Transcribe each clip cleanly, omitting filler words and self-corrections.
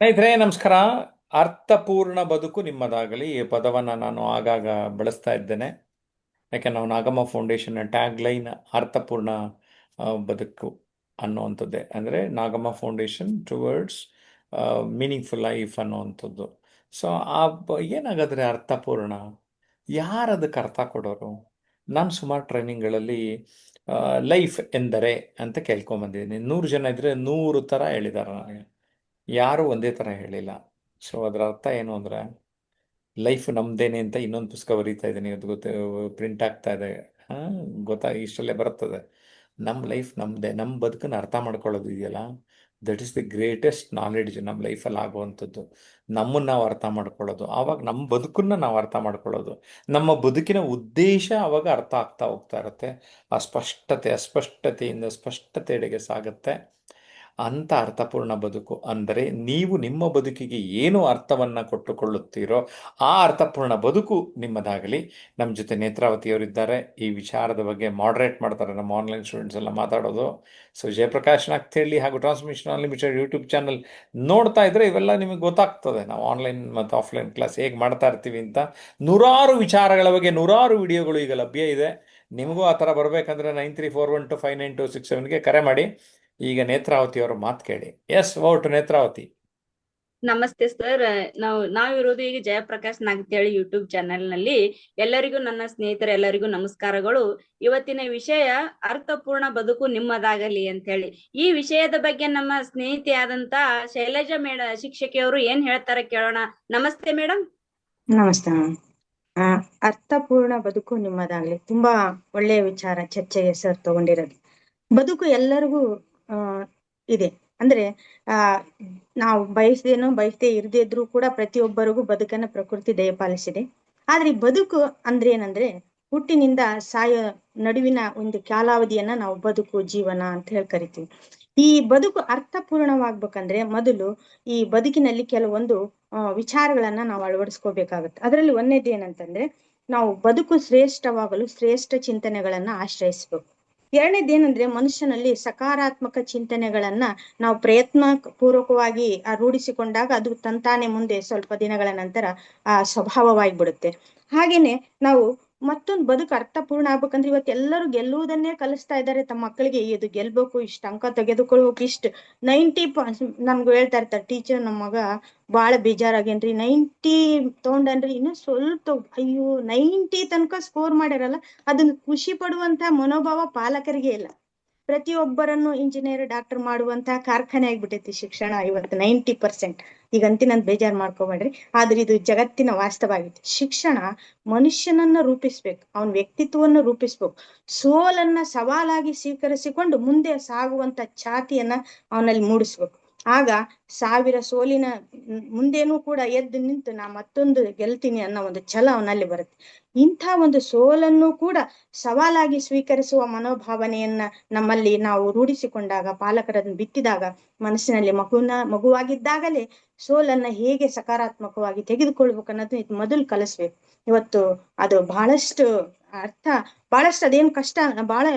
ಸ್ನೇಹಿತರೆ ನಮಸ್ಕಾರ. ಅರ್ಥಪೂರ್ಣ ಬದುಕು ನಿಮ್ಮದಾಗಲಿ ಈ ಪದವನ್ನು ನಾನು ಆಗಾಗ ಬಳಸ್ತಾ ಇದ್ದೇನೆ. ಯಾಕೆ ನಾವು ನಾಗಮ್ಮ ಫೌಂಡೇಶನ್ ಟ್ಯಾಗ್ ಲೈನ್ ಅರ್ಥಪೂರ್ಣ ಬದುಕು ಅನ್ನುವಂಥದ್ದೇ. ಅಂದರೆ Nagamma foundation towards meaningful life ಅನ್ನುವಂಥದ್ದು. ಸೊ ಏನಾಗಾದ್ರೆ ಅರ್ಥಪೂರ್ಣ, ಯಾರು ಅದಕ್ಕೆ ಅರ್ಥ ಕೊಡೋರು? ನಾನು ಸುಮಾರು ಟ್ರೈನಿಂಗ್ಗಳಲ್ಲಿ ಲೈಫ್ ಎಂದರೆ ಅಂತ ಕೇಳ್ಕೊಂಬಂದಿದ್ದೀನಿ. 100 ಜನ ಇದ್ದರೆ 100 ಥರ ಹೇಳಿದ್ದಾರೆ ನನಗೆ. ಯಾರೂ ಒಂದೇ ಥರ ಹೇಳಿಲ್ಲ. ಸೊ ಅದರ ಅರ್ಥ ಏನು ಅಂದರೆ, ಲೈಫ್ ನಮ್ದೇನೆ ಅಂತ ಇನ್ನೊಂದು ಪುಸ್ತಕ ಬರೀತಾ ಇದ್ದೀನಿ, ಅದು ಪ್ರಿಂಟ್ ಆಗ್ತಾ ಇದೆ. ಹಾಂ, ಇಷ್ಟಲ್ಲೇ ಬರ್ತದೆ. ನಮ್ಮ ಲೈಫ್ ನಮ್ಮದೇ, ನಮ್ಮ ಬದುಕನ್ನು ಅರ್ಥ ಮಾಡ್ಕೊಳ್ಳೋದು ಇದೆಯಲ್ಲ, that is the greatest knowledge ನಮ್ಮ ಲೈಫಲ್ಲಿ ಆಗುವಂಥದ್ದು. ನಮ್ಮನ್ನು ನಾವು ಅರ್ಥ ಮಾಡ್ಕೊಳ್ಳೋದು, ಆವಾಗ ನಮ್ಮ ಬದುಕನ್ನು ನಾವು ಅರ್ಥ ಮಾಡ್ಕೊಳ್ಳೋದು, ನಮ್ಮ ಬದುಕಿನ ಉದ್ದೇಶ ಆವಾಗ ಅರ್ಥ ಆಗ್ತಾ ಹೋಗ್ತಾ ಇರುತ್ತೆ. ಅಸ್ಪಷ್ಟತೆಯಿಂದ ಸ್ಪಷ್ಟತೆಯೆಡೆಗೆ ಸಾಗುತ್ತೆ. ಅಂಥ ಅರ್ಥಪೂರ್ಣ ಬದುಕು ಅಂದರೆ, ನೀವು ನಿಮ್ಮ ಬದುಕಿಗೆ ಏನು ಅರ್ಥವನ್ನು ಕೊಟ್ಟುಕೊಳ್ಳುತ್ತೀರೋ ಆ ಅರ್ಥಪೂರ್ಣ ಬದುಕು ನಿಮ್ಮದಾಗಲಿ. ನಮ್ಮ ಜೊತೆ ನೇತ್ರಾವತಿಯವರಿದ್ದಾರೆ. ಈ ವಿಚಾರದ ಬಗ್ಗೆ ಮಾಡ್ರೇಟ್ ಮಾಡ್ತಾರೆ ನಮ್ಮ ಆನ್ಲೈನ್ ಸ್ಟೂಡೆಂಟ್ಸ್ ಎಲ್ಲ ಮಾತಾಡೋದು. ಸೊ ಜಯಪ್ರಕಾಶ್ ನಾಗ್ತೇಳಿ ಹಾಗೂ ಟ್ರಾನ್ಸ್ಮಿಷನ್ ಅನ್ಲಿಮಿಟೆಡ್ ಯೂಟ್ಯೂಬ್ ಚಾನಲ್ ನೋಡ್ತಾ ಇದ್ದರೆ ಇವೆಲ್ಲ ನಿಮಗೆ ಗೊತ್ತಾಗ್ತದೆ, ನಾವು ಆನ್ಲೈನ್ ಮತ್ತು ಆಫ್ಲೈನ್ ಕ್ಲಾಸ್ ಹೇಗೆ ಮಾಡ್ತಾ ಇರ್ತೀವಿ ಅಂತ. ನೂರಾರು ವಿಚಾರಗಳ ಬಗ್ಗೆ ನೂರಾರು ವಿಡಿಯೋಗಳು ಈಗ ಲಭ್ಯ ಇದೆ. ನಿಮಗೂ ಆ ಥರ ಬರಬೇಕಂದ್ರೆ 9341259267ಗೆ ಕರೆ ಮಾಡಿ. ಈಗ ನೇತ್ರಾವತಿ ಅವರ ಮಾತು ಕೇಳಿ. Yes, vote Netravati. ನಮಸ್ತೆ ಸರ್. ನಾವಿರೋದು ಈಗ ಜಯಪ್ರಕಾಶ್ ನಾಗ್ತೇಳಿ ಯೂಟ್ಯೂಬ್ ಚಾನೆಲ್ ನಲ್ಲಿ. ಎಲ್ಲರಿಗೂ, ನನ್ನ ಸ್ನೇಹಿತರೆಲ್ಲರಿಗೂ ನಮಸ್ಕಾರಗಳು. ಇವತ್ತಿನ ವಿಷಯ ಅರ್ಥಪೂರ್ಣ ಬದುಕು ನಿಮ್ಮದಾಗಲಿ ಅಂತ ಹೇಳಿ. ಈ ವಿಷಯದ ಬಗ್ಗೆ ನಮ್ಮ ಸ್ನೇಹಿತೆ ಆದಂತ ಶೈಲಜಾ ಶಿಕ್ಷಕಿಯವರು ಏನ್ ಹೇಳ್ತಾರೆ ಕೇಳೋಣ. ನಮಸ್ತೆ ಮೇಡಮ್. ನಮಸ್ತೆ ಮ್ಯಾಮ್. ಅರ್ಥಪೂರ್ಣ ಬದುಕು ನಿಮ್ಮದಾಗ್ಲಿ, ತುಂಬಾ ಒಳ್ಳೆಯ ವಿಚಾರ ಚರ್ಚೆಗೆ ಸರ್ ತಗೊಂಡಿರೋದು. ಬದುಕು ಎಲ್ಲರಿಗೂ ಇದೆ. ಅಂದ್ರೆ ನಾವು ಬಯಸದೇ ಇರದೇ ಇದ್ರೂ ಕೂಡ ಪ್ರತಿಯೊಬ್ಬರಿಗೂ ಬದುಕನ್ನ ಪ್ರಕೃತಿ ದಯಪಾಲಿಸಿದೆ. ಆದ್ರೆ ಈ ಬದುಕು ಅಂದ್ರೆ ಏನಂದ್ರೆ, ಹುಟ್ಟಿನಿಂದ ಸಾಯೋ ನಡುವಿನ ಒಂದು ಕಾಲಾವಧಿಯನ್ನ ನಾವು ಬದುಕು, ಜೀವನ ಅಂತ ಹೇಳಿ ಕರಿತೀವಿ. ಈ ಬದುಕು ಅರ್ಥಪೂರ್ಣವಾಗ್ಬೇಕಂದ್ರೆ ಮೊದಲು ಈ ಬದುಕಿನಲ್ಲಿ ಕೆಲವೊಂದು ವಿಚಾರಗಳನ್ನ ನಾವು ಅಳವಡಿಸ್ಕೋಬೇಕಾಗುತ್ತೆ. ಅದರಲ್ಲಿ ಒಂದೇದು ಏನಂತಂದ್ರೆ, ನಾವು ಬದುಕು ಶ್ರೇಷ್ಠವಾಗಲು ಶ್ರೇಷ್ಠ ಚಿಂತನೆಗಳನ್ನ ಆಶ್ರಯಿಸ್ಬೇಕು. ಎರಡನೇದೇನಂದ್ರೆ, ಮನುಷ್ಯನಲ್ಲಿ ಸಕಾರಾತ್ಮಕ ಚಿಂತನೆಗಳನ್ನ ನಾವು ಪ್ರಯತ್ನ ಪೂರ್ವಕವಾಗಿ ರೂಢಿಸಿಕೊಂಡಾಗ ಅದು ತಂತಾನೆ ಮುಂದೆ ಸ್ವಲ್ಪ ದಿನಗಳ ನಂತರ ಸ್ವಭಾವವಾಗಿ ಬಿಡುತ್ತೆ. ಹಾಗೇನೆ ನಾವು ಮತ್ತೊಂದು ಬದುಕು ಅರ್ಥಪೂರ್ಣ ಆಗ್ಬೇಕಂದ್ರೆ, ಇವತ್ತು ಎಲ್ಲರೂ ಗೆಲ್ಲುವುದನ್ನೇ ಕಲಿಸ್ತಾ ಇದ್ದಾರೆ ತಮ್ಮ ಮಕ್ಕಳಿಗೆ. ಇದು ಗೆಲ್ಬೇಕು, ಇಷ್ಟ ಅಂಕ ತೆಗೆದುಕೊಳ್ಬೇಕು, ಇಷ್ಟು 90 ನಮ್ಗೆ ಹೇಳ್ತಾ ಇರ್ತಾರೆ ಟೀಚರ್. ನಮ್ಮ ಮಗ ಬಾಳ ಬೇಜಾರಾಗೇನ್ರಿ, 90 ತಗೊಂಡನ್ರಿ, ಇನ್ನು ಸ್ವಲ್ಪ, ಅಯ್ಯೋ 90 ತನಕ ಸ್ಕೋರ್ ಮಾಡ್ಯಾರಲ್ಲ, ಅದನ್ನ ಖುಷಿ ಪಡುವಂತ ಮನೋಭಾವ ಪಾಲಕರಿಗೆ ಇಲ್ಲ. ಪ್ರತಿಯೊಬ್ಬರನ್ನು ಇಂಜಿನಿಯರ್, ಡಾಕ್ಟರ್ ಮಾಡುವಂತ ಕಾರ್ಖಾನೆ ಆಗ್ಬಿಟ್ಟೈತಿ ಶಿಕ್ಷಣ ಇವತ್ತು 90%. ಈಗಂತಿನಂತ ಬೇಜಾರ್ ಮಾಡ್ಕೋಬೇಡ್ರಿ, ಆದ್ರೆ ಇದು ಜಗತ್ತಿನ ವಾಸ್ತವ ಆಗೈತಿ. ಶಿಕ್ಷಣ ಮನುಷ್ಯನನ್ನ ರೂಪಿಸ್ಬೇಕು, ಅವನ ವ್ಯಕ್ತಿತ್ವವನ್ನು ರೂಪಿಸ್ಬೇಕು. ಸೋಲನ್ನ ಸವಾಲಾಗಿ ಸ್ವೀಕರಿಸಿಕೊಂಡು ಮುಂದೆ ಸಾಗುವಂತ ಛಾತಿಯನ್ನ ಅವನಲ್ಲಿ ಮೂಡಿಸ್ಬೇಕು. ಆಗ 1000 ಸೋಲಿನ ಮುಂದೇನೂ ಕೂಡ ಎದ್ದು ನಿಂತು ನಾ ಮತ್ತೊಂದು ಗೆಲ್ತೀನಿ ಅನ್ನೋ ಒಂದು ಛಲ ಅವನಲ್ಲಿ ಬರುತ್ತೆ. ಇಂಥ ಒಂದು ಸೋಲನ್ನು ಕೂಡ ಸವಾಲಾಗಿ ಸ್ವೀಕರಿಸುವ ಮನೋಭಾವನೆಯನ್ನ ನಮ್ಮಲ್ಲಿ ನಾವು ರೂಢಿಸಿಕೊಂಡಾಗ, ಪಾಲಕರನ್ನು ಬಿತ್ತಿದಾಗ, ಮನಸ್ಸಿನಲ್ಲಿ ಮಗುವಾಗಿದ್ದಾಗಲೇ ಸೋಲನ್ನ ಹೇಗೆ ಸಕಾರಾತ್ಮಕವಾಗಿ ತೆಗೆದುಕೊಳ್ಬೇಕು ಅನ್ನೋದು ಮೊದಲು ಕಲಿಸ್ಬೇಕು. ಇವತ್ತು ಅದು ಬಹಳಷ್ಟು ಬಹಳಷ್ಟು ಅದೇನು ಕಷ್ಟ,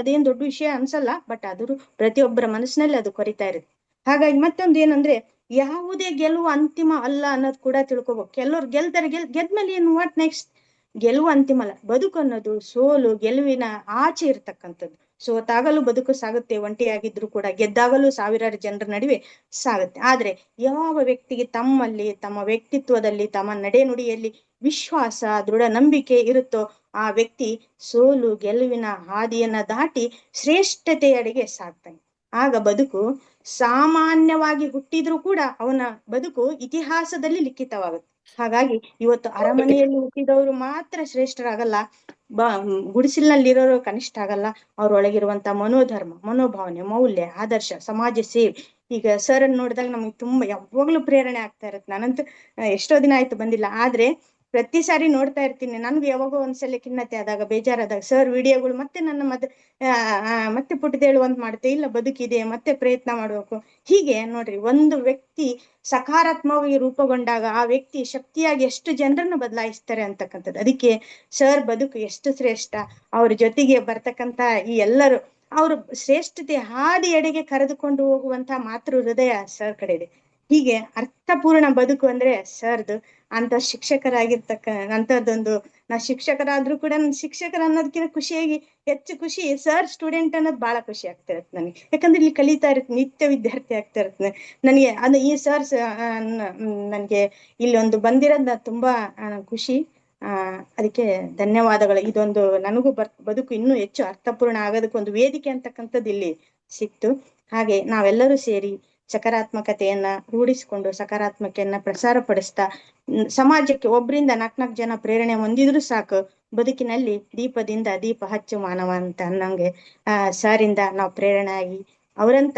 ಅದೇನು ದೊಡ್ಡ ವಿಷಯ ಅನ್ಸಲ್ಲ, ಬಟ್ ಅದು ಪ್ರತಿಯೊಬ್ಬರ ಮನಸ್ಸಿನಲ್ಲಿ ಅದು ಕೊರಿತಾ ಇರುತ್ತೆ. ಹಾಗಾಗಿ ಮತ್ತೊಂದು ಏನಂದ್ರೆ, ಯಾವುದೇ ಗೆಲುವು ಅಂತಿಮ ಅಲ್ಲ ಅನ್ನೋದು ಕೂಡ ತಿಳ್ಕೊಬೇಕು. ಕೆಲವ್ರು ಗೆಲ್ತಾರೆ, ಗೆದ್ಮೇಲೆ ಏನು, ವಾಟ್ ನೆಕ್ಸ್ಟ್? ಗೆಲುವು ಅಂತಿಮ ಅಲ್ಲ. ಬದುಕು ಅನ್ನೋದು ಸೋಲು ಗೆಲುವಿನ ಆಚೆ ಇರ್ತಕ್ಕಂಥದ್ದು. ಸೋತಾಗಲೂ ಬದುಕು ಸಾಗುತ್ತೆ, ಒಂಟಿಯಾಗಿದ್ರು ಕೂಡ ಗೆದ್ದಾಗಲೂ ಸಾವಿರಾರು ಜನರ ನಡುವೆ ಸಾಗುತ್ತೆ. ಆದ್ರೆ ಯಾವ ವ್ಯಕ್ತಿಗೆ ತಮ್ಮಲ್ಲಿ, ತಮ್ಮ ವ್ಯಕ್ತಿತ್ವದಲ್ಲಿ, ತಮ್ಮ ನಡೆನುಡಿಯಲ್ಲಿ ವಿಶ್ವಾಸ, ದೃಢ ನಂಬಿಕೆ ಇರುತ್ತೋ ಆ ವ್ಯಕ್ತಿ ಸೋಲು ಗೆಲುವಿನ ಹಾದಿಯನ್ನ ದಾಟಿ ಶ್ರೇಷ್ಠತೆಯಡೆಗೆ ಸಾಗ್ತಾನೆ. ಆಗ ಬದುಕು ಸಾಮಾನ್ಯವಾಗಿ ಹುಟ್ಟಿದ್ರೂ ಕೂಡ ಅವನ ಬದುಕು ಇತಿಹಾಸದಲ್ಲಿ ಲಿಖಿತವಾಗುತ್ತೆ. ಹಾಗಾಗಿ ಇವತ್ತು ಅರಮನೆಯಲ್ಲಿ ಹುಟ್ಟಿದವರು ಮಾತ್ರ ಶ್ರೇಷ್ಠರಾಗಲ್ಲ, ಗುಡಿಸಿಲಿನಲ್ಲಿರೋರು ಕನಿಷ್ಠ ಆಗಲ್ಲ. ಅವ್ರೊಳಗಿರುವಂತ ಮನೋಧರ್ಮ, ಮನೋಭಾವನೆ, ಮೌಲ್ಯ, ಆದರ್ಶ, ಸಮಾಜ ಸೇವೆ. ಈಗ ಸರ್ ಅನ್ನು ನೋಡಿದಾಗ ನಮ್ಗೆ ತುಂಬಾ ಯಾವಾಗ್ಲೂ ಪ್ರೇರಣೆ ಆಗ್ತಾ ಇರತ್ತೆ. ನಾನಂತೂ ಎಷ್ಟೋ ದಿನ ಆಯ್ತು ಬಂದಿಲ್ಲ, ಆದ್ರೆ ಪ್ರತಿ ಸಾರಿ ನೋಡ್ತಾ ಇರ್ತೀನಿ. ನನ್ಗೆ ಯಾವಾಗೋ ಒಂದ್ಸಲ ಖಿನ್ನತೆ ಆದಾಗ, ಬೇಜಾರಾದಾಗ ಸರ್ ವಿಡಿಯೋಗಳು ಮತ್ತೆ ನನ್ನ ಮತ್ತೆ ಪುಟಿದೇಳುವಂತ ಮಾಡುತ್ತೆ. ಇಲ್ಲ, ಬದುಕಿದೆ, ಮತ್ತೆ ಪ್ರಯತ್ನ ಮಾಡ್ಬೇಕು. ಹೀಗೆ ನೋಡ್ರಿ, ಒಂದು ವ್ಯಕ್ತಿ ಸಕಾರಾತ್ಮಕವಾಗಿ ರೂಪುಗೊಂಡಾಗ ಆ ವ್ಯಕ್ತಿ ಶಕ್ತಿಯಾಗಿ ಎಷ್ಟು ಜನರನ್ನ ಬದಲಾಯಿಸ್ತಾರೆ ಅಂತಕ್ಕಂಥದ್ದು. ಅದಕ್ಕೆ ಸರ್ ಬದುಕು ಎಷ್ಟು ಶ್ರೇಷ್ಠ, ಅವ್ರ ಜೊತೆಗೆ ಬರ್ತಕ್ಕಂತ ಈ ಎಲ್ಲರೂ ಅವರು ಶ್ರೇಷ್ಠತೆ ಹಾದಿ ಎಡೆಗೆ ಕರೆದುಕೊಂಡು ಹೋಗುವಂತ ಮಾತೃ ಹೃದಯ ಸರ್ ಕಡೆ ಇದೆ. ಹೀಗೆ ಅರ್ಥಪೂರ್ಣ ಬದುಕು ಅಂದ್ರೆ ಸರ್ದು ಅಂತ ಶಿಕ್ಷಕರಾಗಿರ್ತಕ್ಕ ಅಂತದೊಂದು ನಾ ಶಿಕ್ಷಕರಾದ್ರೂ ಕೂಡ ನನ್ ಶಿಕ್ಷಕರ ಅನ್ನೋದಕ್ಕಿಂತ ಖುಷಿಯಾಗಿ ಹೆಚ್ಚು ಖುಷಿ ಸರ್ ಸ್ಟೂಡೆಂಟ್ ಅನ್ನೋದು ಬಹಳ ಖುಷಿ ಆಗ್ತಾ ಇರತ್ತೆ ನನಗೆ. ಯಾಕಂದ್ರೆ ಇಲ್ಲಿ ಕಲಿತಾ ಇರತ್ತೆ, ನಿತ್ಯ ವಿದ್ಯಾರ್ಥಿ ಆಗ್ತಾ ಇರತ್ತೆ ನನಗೆ. ಅದು ಈ ಸರ್ ನನ್ಗೆ ಇಲ್ಲಿ ಒಂದು ಬಂದಿರೋದ್ ತುಂಬಾ ಖುಷಿ. ಅದಕ್ಕೆ ಧನ್ಯವಾದಗಳು. ಇದೊಂದು ನನಗೂ ಬದುಕು ಇನ್ನೂ ಹೆಚ್ಚು ಅರ್ಥಪೂರ್ಣ ಆಗೋದಕ್ಕೆ ಒಂದು ವೇದಿಕೆ ಅಂತಕ್ಕಂಥದ್ದು ಇಲ್ಲಿ ಸಿಕ್ತು. ಹಾಗೆ ನಾವೆಲ್ಲರೂ ಸೇರಿ ಸಕಾರಾತ್ಮಕತೆಯನ್ನ ರೂಢಿಸಿಕೊಂಡು ಸಕಾರಾತ್ಮಕೆಯನ್ನ ಪ್ರಸಾರ ಪಡಿಸ್ತಾ ಸಮಾಜಕ್ಕೆ ಒಬ್ರಿಂದ 4 ಜನ ಪ್ರೇರಣೆ ಹೊಂದಿದ್ರು ಸಾಕು, ಬದುಕಿನಲ್ಲಿ ದೀಪದಿಂದ ದೀಪ ಹಚ್ಚು ಮಾನವ ಅಂತ ಅನ್ನಂಗೆ ಸಾರಿಂದ ನಾವು ಪ್ರೇರಣೆ ಆಗಿ ಅವರಂತ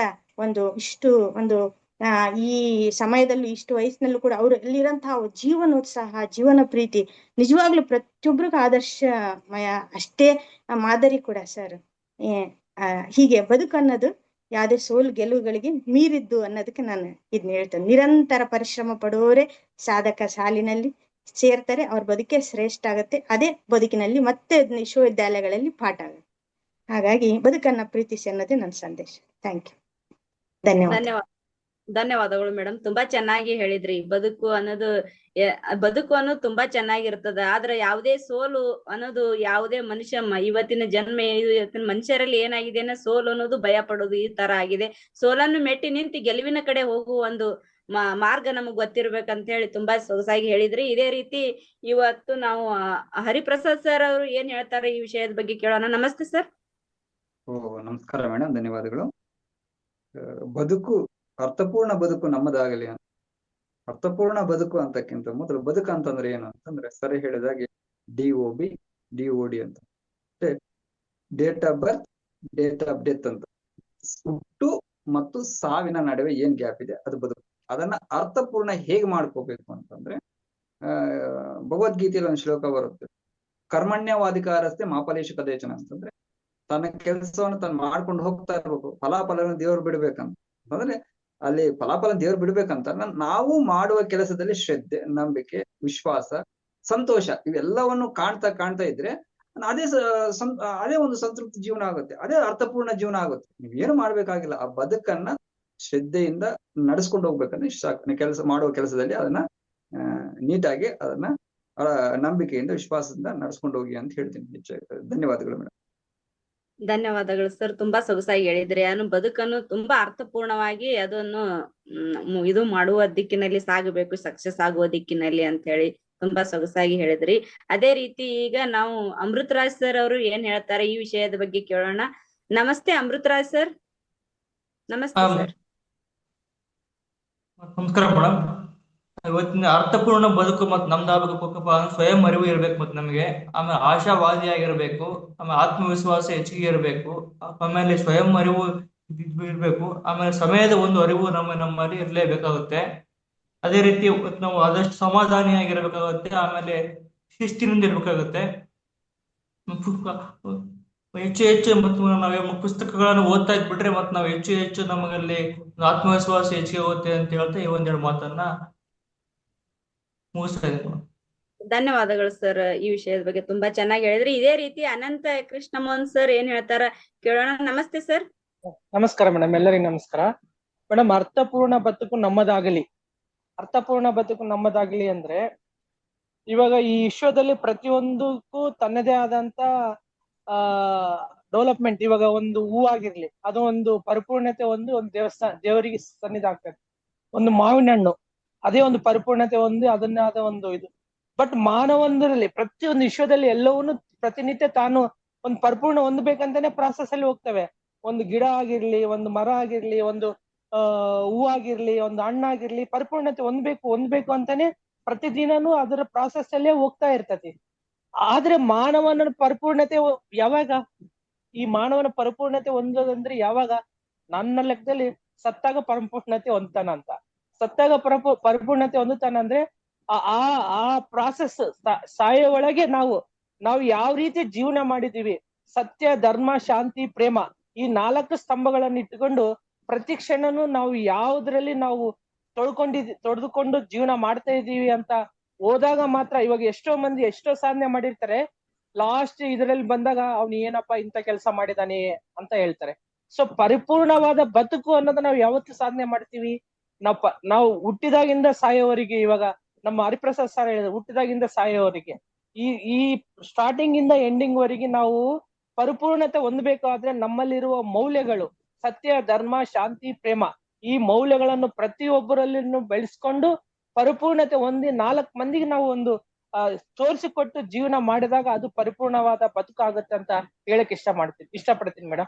ಈ ಸಮಯದಲ್ಲಿ ಇಷ್ಟು ವಯಸ್ಸಿನಲ್ಲೂ ಕೂಡ ಅವರು ಅಲ್ಲಿರಂತಹ ಜೀವನೋತ್ಸಾಹ, ಜೀವನ ಪ್ರೀತಿ ನಿಜವಾಗ್ಲೂ ಪ್ರತಿಯೊಬ್ಬರಿಗೂ ಆದರ್ಶಮಯ, ಅಷ್ಟೇ ಮಾದರಿ ಕೂಡ ಸರ್. ಹೀಗೆ ಬದುಕನ್ನೋದು ಯಾವುದೇ ಸೋಲು ಗೆಲುವುಗಳಿಗೆ ಮೀರಿದ್ದು ಅನ್ನೋದಕ್ಕೆ ನಾನು ಇದನ್ನ ಹೇಳ್ತೇನೆ. ನಿರಂತರ ಪರಿಶ್ರಮ ಪಡುವವರೇ ಸಾಧಕ ಸಾಲಿನಲ್ಲಿ ಸೇರ್ತಾರೆ, ಅವ್ರ ಬದುಕೆ ಶ್ರೇಷ್ಠ ಆಗತ್ತೆ. ಅದೇ ಬದುಕಿನಲ್ಲಿ ಮತ್ತೆ ವಿಶ್ವವಿದ್ಯಾಲಯಗಳಲ್ಲಿ ಪಾಠ ಆಗುತ್ತೆ. ಹಾಗಾಗಿ ಬದುಕನ್ನ ಪ್ರೀತಿಸಿ ಅನ್ನೋದೇ ನನ್ನ ಸಂದೇಶ. Thank you. ಧನ್ಯವಾದ. ಧನ್ಯವಾದಗಳು ಮೇಡಮ್. ತುಂಬಾ ಚೆನ್ನಾಗಿ ಹೇಳಿದ್ರಿ. ಬದುಕು ಅನ್ನೋದು ತುಂಬಾ ಚೆನ್ನಾಗಿರ್ತದ. ಆದ್ರೆ ಯಾವುದೇ ಸೋಲು ಅನ್ನೋದು ಯಾವುದೇ ಮನುಷ್ಯ ಇವತ್ತಿನ ಇವತ್ತಿನ ಮನುಷ್ಯರಲ್ಲಿ ಏನಾಗಿದೆ ಅಂದ್ರೆ ಸೋಲು ಅನ್ನೋದು ಭಯ ಪಡೋದು ಈ ತರ ಆಗಿದೆ. ಸೋಲನ್ನು ಮೆಟ್ಟಿ ನಿಂತು ಗೆಲುವಿನ ಕಡೆ ಹೋಗುವ ಒಂದು ಮಾರ್ಗ ನಮಗ್ ಗೊತ್ತಿರ್ಬೇಕಂತ ಹೇಳಿ ತುಂಬಾ ಸೊಗಸಾಗಿ ಹೇಳಿದ್ರಿ. ಇದೇ ರೀತಿ ಇವತ್ತು ನಾವು ಹರಿಪ್ರಸಾದ್ ಸರ್ ಅವರು ಏನ್ ಹೇಳ್ತಾರೆ ಈ ವಿಷಯದ ಬಗ್ಗೆ ಕೇಳೋಣ. ನಮಸ್ತೆ ಸರ್. ನಮಸ್ಕಾರ ಮೇಡಮ್, ಧನ್ಯವಾದಗಳು. ಬದುಕು ಅರ್ಥಪೂರ್ಣ ಬದುಕು ನಮ್ಮದಾಗಲಿ ಅಂತ. ಅರ್ಥಪೂರ್ಣ ಬದುಕು ಅಂತಕ್ಕಿಂತ ಮೊದಲು ಬದುಕು ಅಂತಂದ್ರೆ ಏನು ಅಂತಂದ್ರೆ ಸರಿ ಹೇಳಿದಾಗೆ DOD ಅಂತ, date of birth, date of death ಅಂತ. ಹುಟ್ಟು ಮತ್ತು ಸಾವಿನ ನಡುವೆ ಏನ್ ಗ್ಯಾಪ್ ಇದೆ ಅದು ಬದುಕು. ಅದನ್ನ ಅರ್ಥಪೂರ್ಣ ಹೇಗೆ ಮಾಡ್ಕೋಬೇಕು ಅಂತಂದ್ರೆ ಭಗವದ್ಗೀತೆಯಲ್ಲಿ ಒಂದು ಶ್ಲೋಕ ಬರುತ್ತೆ, ಕರ್ಮಣ್ಯವಾಧಿಕಾರಸ್ಥೆ ಮಾಫಲೇಶು ಕದೇಚನ ಅಂತಂದ್ರೆ ತನ್ನ ಕೆಲಸವನ್ನು ತಾನು ಮಾಡ್ಕೊಂಡು ಹೋಗ್ತಾ ಇರ್ಬೇಕು, ಫಲಾಫಲವನ್ನು ದೇವ್ರು ಬಿಡ್ಬೇಕಂತ. ಅಂದ್ರೆ ಅಲ್ಲಿ ಫಲಾಫಲ ದೇವ್ರು ಬಿಡ್ಬೇಕಂತ ನಾವು ಮಾಡುವ ಕೆಲಸದಲ್ಲಿ ಶ್ರದ್ಧೆ, ನಂಬಿಕೆ, ವಿಶ್ವಾಸ, ಸಂತೋಷ ಇವೆಲ್ಲವನ್ನು ಕಾಣ್ತಾ ಇದ್ರೆ ಅದೇ ಒಂದು ಸಂತೃಪ್ತಿ ಜೀವನ ಆಗುತ್ತೆ, ಅದೇ ಅರ್ಥಪೂರ್ಣ ಜೀವನ ಆಗುತ್ತೆ. ನೀವೇನು ಮಾಡ್ಬೇಕಾಗಿಲ್ಲ, ಆ ಬದುಕನ್ನ ಶ್ರದ್ಧೆಯಿಂದ ನಡೆಸ್ಕೊಂಡು ಹೋಗ್ಬೇಕಂದ್ರೆ ಮಾಡುವ ಕೆಲಸದಲ್ಲಿ ಅದನ್ನ ನೀಟಾಗಿ ಅದನ್ನ ನಂಬಿಕೆಯಿಂದ ವಿಶ್ವಾಸದಿಂದ ನಡ್ಸ್ಕೊಂಡು ಹೋಗಿ ಅಂತ ಹೇಳ್ತೀನಿ. ಧನ್ಯವಾದಗಳು ಮೇಡಮ್. ಧನ್ಯವಾದಗಳು ಸರ್. ತುಂಬಾ ಸೊಗಸಾಗಿ ಹೇಳಿದ್ರಿ. ಬದುಕನ್ನು ತುಂಬಾ ಅರ್ಥಪೂರ್ಣವಾಗಿ ಅದನ್ನು ಇದು ಮಾಡುವ ದಿಕ್ಕಿನಲ್ಲಿ ಸಾಗಬೇಕು, ಸಕ್ಸಸ್ ಆಗುವ ದಿಕ್ಕಿನಲ್ಲಿ ಅಂತ ಹೇಳಿ ತುಂಬಾ ಸೊಗಸಾಗಿ ಹೇಳಿದ್ರಿ. ಅದೇ ರೀತಿ ಈಗ ನಾವು ಅಮೃತರಾಜ್ ಸರ್ ಅವರು ಏನ್ ಹೇಳ್ತಾರೆ ಈ ವಿಷಯದ ಬಗ್ಗೆ ಕೇಳೋಣ. ನಮಸ್ತೆ ಅಮೃತರಾಜ್ ಸರ್. ನಮಸ್ತೆ ಸರ್. ನಮಸ್ಕಾರ ಮೇಡಮ್. ಇವತ್ತಿನ ಅರ್ಥಪೂರ್ಣ ಬದುಕು ಮತ್ ನಮ್ದಾಗಬೇಕಪ್ಪ ಸ್ವಯಂ ಅರಿವು ಇರ್ಬೇಕು, ಮತ್ ನಮಗೆ ಆಮೇಲೆ ಆಶಾವಾದಿಯಾಗಿರ್ಬೇಕು, ಆಮೇಲೆ ಆತ್ಮವಿಶ್ವಾಸ ಹೆಚ್ಚಿಗೆ ಇರಬೇಕು, ಆಮೇಲೆ ಸ್ವಯಂ ಅರಿವು ಇರ್ಬೇಕು, ಆಮೇಲೆ ಸಮಯದ ಒಂದು ಅರಿವು ನಮ್ಮಲ್ಲಿ ಇರ್ಲೇಬೇಕಾಗುತ್ತೆ. ಅದೇ ರೀತಿ ನಾವು ಆದಷ್ಟು ಸಮಾಧಾನಿಯಾಗಿರ್ಬೇಕಾಗುತ್ತೆ, ಆಮೇಲೆ ಶಿಸ್ತಿನಿಂದ ಇರ್ಬೇಕಾಗುತ್ತೆ. ಹೆಚ್ಚು ಮತ್ತು ನಾವೇ ಪುಸ್ತಕಗಳನ್ನು ಓದ್ತಾ ಇದ್ಬಿಟ್ರೆ ಮತ್ತೆ ನಾವು ಹೆಚ್ಚು ನಮಗಲ್ಲಿ ಆತ್ಮವಿಶ್ವಾಸ ಹೆಚ್ಚಿಗೆ ಹೋಗುತ್ತೆ ಅಂತ ಹೇಳ್ತಾ ಈ ಒಂದೆರಡು ಮಾತನ್ನ ಮುಗಿಸ್ತಾ ಇದ್ದೀನಿ. ಧನ್ಯವಾದಗಳು ಸರ್. ಈ ವಿಷಯದ ಬಗ್ಗೆ ತುಂಬಾ ಚೆನ್ನಾಗಿ ಹೇಳಿದ್ರಿ. ಇದೇ ರೀತಿ ಅನಂತ ಕೃಷ್ಣ ಮೋಹನ್ ಸರ್ ಏನ್ ಹೇಳ್ತಾರ ಕೇಳೋಣ. ನಮಸ್ತೆ ಸರ್. ನಮಸ್ಕಾರ ಮೇಡಮ್, ಎಲ್ಲರಿಗೂ ನಮಸ್ಕಾರ ಮೇಡಮ್. ಅರ್ಥಪೂರ್ಣ ಬದುಕು ನಮ್ಮದಾಗಲಿ. ಅರ್ಥಪೂರ್ಣ ಬದುಕು ನಮ್ಮದಾಗಲಿ ಅಂದ್ರೆ ಇವಾಗ ಈ ವಿಶ್ವದಲ್ಲಿ ಪ್ರತಿಯೊಂದಕ್ಕೂ ತನ್ನದೇ ಆದಂತ ಡೆವಲಪ್ಮೆಂಟ್. ಇವಾಗ ಒಂದು ಹೂ ಆಗಿರ್ಲಿ, ಅದು ಒಂದು ಪರಿಪೂರ್ಣತೆ ಒಂದು ದೇವಸ್ಥಾನ ದೇವರಿಗೆ ಸನ್ನಿಧಿ ಆಗ್ತದೆ. ಒಂದು ಮಾವಿನ ಹಣ್ಣು ಅದೇ ಒಂದು ಪರಿಪೂರ್ಣತೆ ಅದನ್ನೇ ಆದ ಒಂದು ಇದು. ಬಟ್ ಮಾನವನಲ್ಲಿ ಪ್ರತಿಯೊಂದು ವಿಶ್ವದಲ್ಲಿ ಎಲ್ಲವನ್ನೂ ಪ್ರತಿನಿತ್ಯ ತಾನು ಒಂದು ಪರಿಪೂರ್ಣ ಹೊಂದಬೇಕಂತಾನೆ ಪ್ರಾಸೆಸ್ ಅಲ್ಲಿ ಹೋಗ್ತವೆ. ಒಂದು ಗಿಡ ಆಗಿರ್ಲಿ, ಒಂದು ಮರ ಆಗಿರ್ಲಿ, ಒಂದು ಹೂ ಆಗಿರ್ಲಿ, ಒಂದು ಹಣ್ಣಾಗಿರ್ಲಿ, ಪರಿಪೂರ್ಣತೆ ಹೊಂದ್ಬೇಕು ಅಂತಾನೆ ಪ್ರತಿದಿನನೂ ಅದರ ಪ್ರಾಸೆಸ್ ಅಲ್ಲೇ ಹೋಗ್ತಾ ಇರ್ತತಿ. ಆದ್ರೆ ಮಾನವನ ಪರಿಪೂರ್ಣತೆ ಯಾವಾಗ, ಈ ಮಾನವನ ಪರಿಪೂರ್ಣತೆ ಹೊಂದೋದಂದ್ರೆ ಯಾವಾಗ? ನನ್ನ ಲೆಕ್ಕದಲ್ಲಿ ಸತ್ತಾಗ ಪರಿಪೂರ್ಣತೆ ಹೊಂದ್ತಾನ ಅಂತ. ಸತ್ತಾಗ ಪರಿಪೂರ್ಣತೆ ಹೊಂದುತ್ತಾನಂದ್ರೆ ಆ ಪ್ರಾಸೆಸ್ ಸಾಯೋ ಒಳಗೆ ನಾವು ಯಾವ ರೀತಿ ಜೀವನ ಮಾಡಿದೀವಿ, ಸತ್ಯ, ಧರ್ಮ, ಶಾಂತಿ, ಪ್ರೇಮ, ಈ 4 ಸ್ತಂಭಗಳನ್ನು ಇಟ್ಟುಕೊಂಡು ಪ್ರತಿ ಕ್ಷಣನೂ ನಾವು ಯಾವುದ್ರಲ್ಲಿ ನಾವು ತೊಳೆದುಕೊಂಡು ಜೀವನ ಮಾಡ್ತಾ ಇದೀವಿ ಅಂತ ಹೋದಾಗ ಮಾತ್ರ. ಇವಾಗ ಎಷ್ಟೋ ಮಂದಿ ಎಷ್ಟೋ ಸಾಧನೆ ಮಾಡಿರ್ತಾರೆ, ಲಾಸ್ಟ್ ಇದರಲ್ಲಿ ಬಂದಾಗ ಅವ್ನು ಏನಪ್ಪಾ ಇಂಥ ಕೆಲಸ ಮಾಡಿದಾನೆ ಅಂತ ಹೇಳ್ತಾರೆ. ಸೊ ಪರಿಪೂರ್ಣವಾದ ಬದುಕು ಅನ್ನೋದನ್ನ ನಾವು ಯಾವತ್ತು ಸಾಧನೆ ಮಾಡ್ತೀವಿ? ನಾವು ಹುಟ್ಟಿದಾಗಿಂದ ಸಾಯೋವರೆಗೆ, ಇವಾಗ ನಮ್ಮ ಹರಿಪ್ರಸಾದ್ ಸರ್ ಹೇಳಿದ್ರು ಹುಟ್ಟಿದಾಗಿಂದ ಸಾಯೋವರೆಗೆ, ಈ ಸ್ಟಾರ್ಟಿಂಗ್ ಇಂದ ಎಂಡಿಂಗ್ ವರೆಗೆ ನಾವು ಪರಿಪೂರ್ಣತೆ ಹೊಂದಬೇಕಾದ್ರೆ ನಮ್ಮಲ್ಲಿರುವ ಮೌಲ್ಯಗಳು, ಸತ್ಯ, ಧರ್ಮ, ಶಾಂತಿ, ಪ್ರೇಮ, ಈ ಮೌಲ್ಯಗಳನ್ನು ಪ್ರತಿಯೊಬ್ಬರಲ್ಲಿನೂ ಬೆಳೆಸ್ಕೊಂಡು ಪರಿಪೂರ್ಣತೆ ಹೊಂದಿ 4 ಮಂದಿಗೆ ನಾವು ಒಂದು ತೋರಿಸಿಕೊಟ್ಟು ಜೀವನ ಮಾಡಿದಾಗ ಅದು ಪರಿಪೂರ್ಣವಾದ ಬದುಕಾಗುತ್ತೆ ಅಂತ ಹೇಳಕ್ ಇಷ್ಟಪಡ್ತೀನಿ ಮೇಡಮ್.